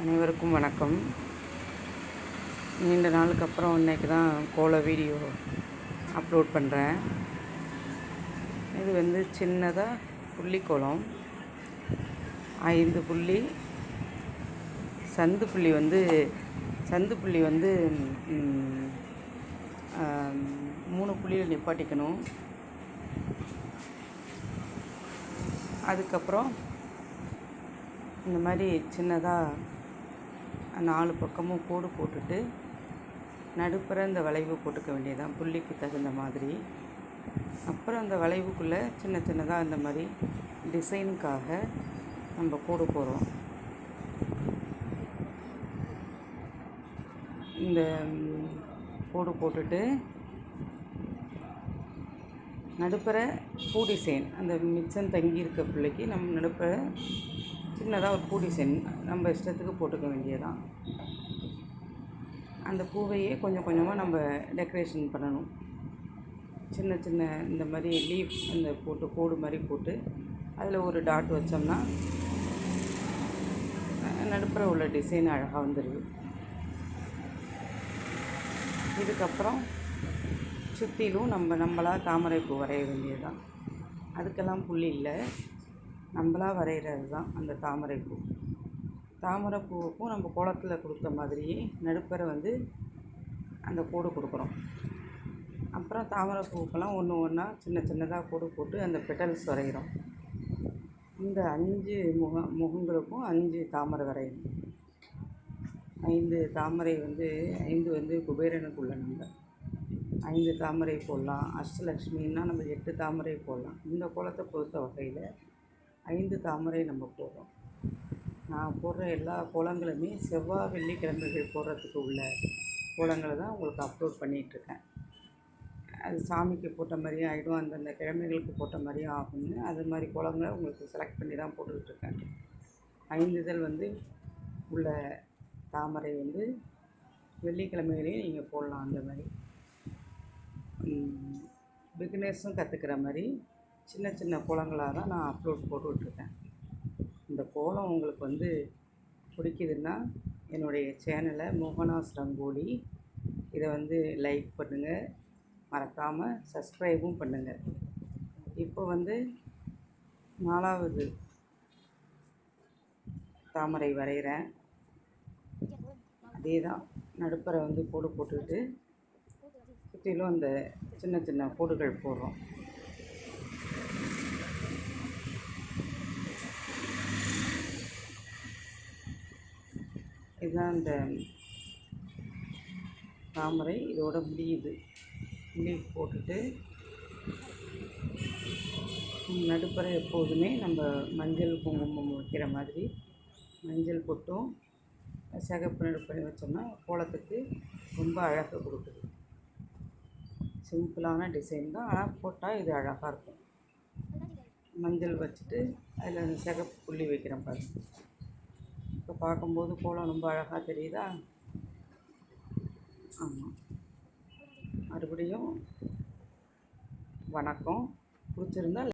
அனைவருக்கும் வணக்கம். நீண்ட நாளுக்கு அப்புறம் இன்றைக்கி தான் கோல வீடியோ அப்லோட் பண்ணுறேன். இது சின்னதாக புள்ளி கோலம், 5 புள்ளி, சந்து புள்ளி சந்து புள்ளி 3 புள்ளியில் நிப்பாட்டிக்கணும். அதுக்கப்புறம் இந்த மாதிரி சின்னதாக 4 பக்கமும் கோடு போட்டுட்டு நடுப்புற இந்த வளைவு போட்டுக்க வேண்டியதான், புள்ளிக்கு தகுந்த மாதிரி. அப்புறம் அந்த வளைவுக்குள்ளே சின்ன சின்னதாக இந்த மாதிரி டிசைனுக்காக நம்ம கோடு போடுறோம். இந்த கோடு போட்டுட்டு நடுப்புற பூ டிசைன், அந்த மிச்சம் தங்கி இருக்க பிள்ளைக்கு நம்ம நடுப்புற சின்னதாக ஒரு பூ டிசைன் நம்ம இஷ்டத்துக்கு போட்டுக்க வேண்டியதான். அந்த பூவையே கொஞ்சம் கொஞ்சமாக நம்ம டெக்கரேஷன் பண்ணணும். சின்ன சின்ன இந்த மாதிரி லீஃப் அந்த போட்டு கோடு மாதிரி போட்டு அதில் ஒரு டாட் வச்சோம்னா நடுப்புற உள்ள டிசைன் அழகாக வந்துடுது. இதுக்கப்புறம் சுற்றிலும் நம்மளாக தாமரைப்பூ வரைய வேண்டியதுதான். அதுக்கெல்லாம் புள்ளி இல்லை, நம்மளாக வரைகிறது தான் அந்த தாமரைப்பூ. தாமரைப்பூவுக்கும் நம்ம கோலத்தில் கொடுத்த மாதிரியே நடுப்பரை அந்த கோடு கொடுக்குறோம். அப்புறம் தாமரைப்பூக்கெல்லாம் ஒன்று ஒன்றா சின்ன சின்னதாக கோடு போட்டு அந்த பெட்டல்ஸ் வரைகிறோம். இந்த 5 முகங்களுக்கும் 5 தாமரை வரையணும். 5 தாமரை 5 குபேரனுக்குள்ள நம்ம 5 தாமரை போடலாம். அஷ்டலக்ஷ்மின்னா நம்ம 8 தாமரை போடலாம். இந்த கோலத்தை பொறுத்த வகையில் 5 தாமரை நம்ம போடுறோம். நான் போடுற எல்லா கோலங்களுமே செவ்வாய் வெள்ளிக்கிழமைகள் போடுறதுக்கு உள்ள கோலங்களை தான் உங்களுக்கு அப்லோட் பண்ணிகிட்ருக்கேன். அது சாமிக்கு போட்ட மாதிரியும் ஆகிடும், அந்தந்த கிழமைகளுக்கு போட்ட மாதிரியும் ஆகும்னு அது மாதிரி கோலங்களை உங்களுக்கு செலக்ட் பண்ணி தான் போட்டுக்கிட்டுருக்கேன். 5 இதழ் உள்ள தாமரை வெள்ளிக்கிழமைகளையும் நீங்கள் போடலாம். அந்த மாதிரி பிகினர்ஸும் கற்றுக்கிற மாதிரி சின்ன சின்ன கோலங்களாக தான் நான் அப்லோட் போட்டுட்ருக்கேன். இந்த கோலம் உங்களுக்கு பிடிக்குதுன்னா என்னுடைய சேனலை மோகனாஸ் ரங்கோலி இதை லைக் பண்ணுங்கள், மறக்காமல் சப்ஸ்கிரைபும் பண்ணுங்கள். இப்போ 4வது தாமரை வரைகிறேன். அதே தான் நடுப்பரை கோடு போட்டுக்கிட்டு சுற்றிலும் அந்த சின்ன சின்ன கோடுகள் போடுறோம். இதுதான் இந்த தாமரை, இதோட முடியுது. லீஃப் போட்டுட்டு நடுப்பறை எப்போதுமே நம்ம மஞ்சள் குங்குமம் வைக்கிற மாதிரி மஞ்சள் பொட்டும் சிகப்பு நடுப்பறை வச்சோம்னா கோலத்துக்கு ரொம்ப அழகாக கொடுக்குது. சிம்பிளான டிசைன் தான், ஆனால் போட்டால் இது அழகாக இருக்கும். மஞ்சள் வச்சுட்டு அதில் அந்த சிகப்பு புள்ளி வைக்கிறேன் பாருங்க. இப்போ பார்க்கும்போது கோலம் ரொம்ப அழகாக தெரியுதா? ஆமாம். மறுபடியும் வணக்கம். பிடிச்சிருந்தா